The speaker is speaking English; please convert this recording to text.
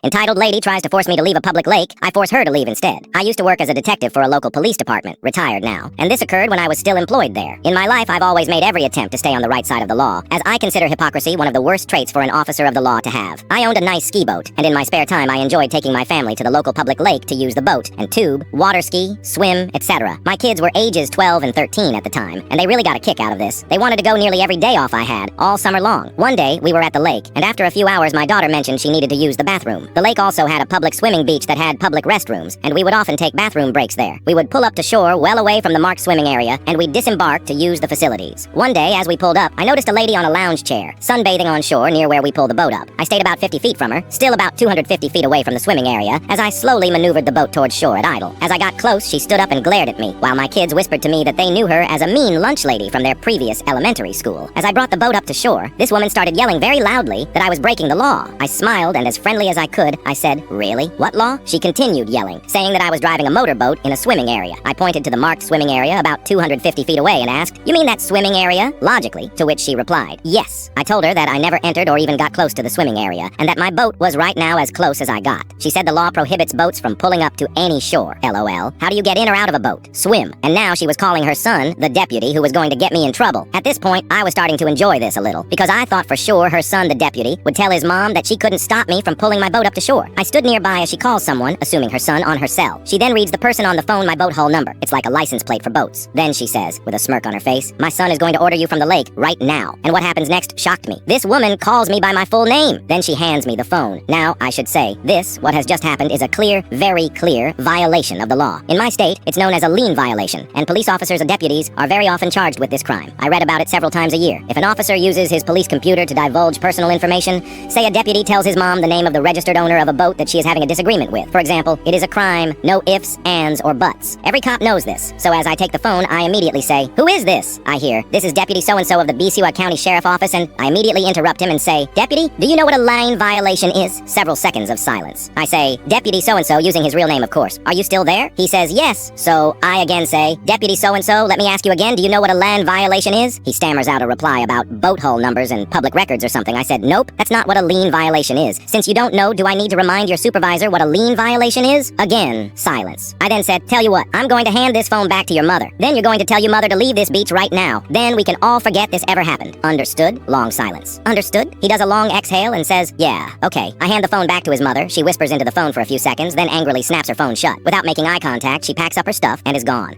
Entitled lady tries to force me to leave a public lake, I force her to leave instead. I used to work as a detective for a local police department, retired now, and this occurred when I was still employed there. In my life, I've always made every attempt to stay on the right side of the law, as I consider hypocrisy one of the worst traits for an officer of the law to have. I owned a nice ski boat, and in my spare time I enjoyed taking my family to the local public lake to use the boat and tube, water ski, swim, etc. My kids were ages 12 and 13 at the time, and they really got a kick out of this. They wanted to go nearly every day off I had, all summer long. One day, we were at the lake, and after a few hours my daughter mentioned she needed to use the bathroom. The lake also had a public swimming beach that had public restrooms, and we would often take bathroom breaks there. We would pull up to shore well away from the marked swimming area, and we'd disembark to use the facilities. One day, as we pulled up, I noticed a lady on a lounge chair, sunbathing on shore near where we pulled the boat up. I stayed about 50 feet from her, still about 250 feet away from the swimming area, as I slowly maneuvered the boat towards shore at idle. As I got close, she stood up and glared at me, while my kids whispered to me that they knew her as a mean lunch lady from their previous elementary school. As I brought the boat up to shore, this woman started yelling very loudly that I was breaking the law. I smiled, and as friendly as I could, I said, "Really? What law?" She continued yelling, saying that I was driving a motorboat in a swimming area. I pointed to the marked swimming area about 250 feet away and asked, "You mean that swimming area?" Logically, to which she replied, "Yes." I told her that I never entered or even got close to the swimming area, and that my boat was right now as close as I got. She said the law prohibits boats from pulling up to any shore. LOL. How do you get in or out of a boat? Swim. And now she was calling her son the deputy who was going to get me in trouble. At this point, I was starting to enjoy this a little, because I thought for sure her son, the deputy, would tell his mom that she couldn't stop me from pulling my boat up to shore. I stood nearby as she calls someone, assuming her son, on her cell. She then reads the person on the phone my boat hull number. It's like a license plate for boats. Then she says, with a smirk on her face, "My son is going to order you from the lake right now." And what happens next shocked me. This woman calls me by my full name. Then she hands me the phone. Now, I should say, what has just happened is a clear, very clear violation of the law. In my state, it's known as a lien violation, and police officers and deputies are very often charged with this crime. I read about it several times a year. If an officer uses his police computer to divulge personal information, say a deputy tells his mom the name of the registered owner of a boat that she is having a disagreement with. For example, it is a crime, no ifs, ands, or buts. Every cop knows this, so as I take the phone, I immediately say, "Who is this?" I hear, "This is Deputy so-and-so of the Beesua County Sheriff Office," and I immediately interrupt him and say, "Deputy, do you know what a lien violation is?" Several seconds of silence. I say, "Deputy so-and-so," using his real name, of course. "Are you still there?" He says, "Yes." So I again say, "Deputy so-and-so, let me ask you again, do you know what a lien violation is?" He stammers out a reply about boat hull numbers and public records or something. I said, "Nope, that's not what a lien violation is. Since you don't know, do I need to remind your supervisor what a lien violation is?" Again, silence. I then said, "Tell you what, I'm going to hand this phone back to your mother. Then you're going to tell your mother to leave this beach right now. Then we can all forget this ever happened. Understood?" Long silence. "Understood?" He does a long exhale and says, "Yeah, okay." I hand the phone back to his mother. She whispers into the phone for a few seconds, then angrily snaps her phone shut. Without making eye contact, she packs up her stuff and is gone.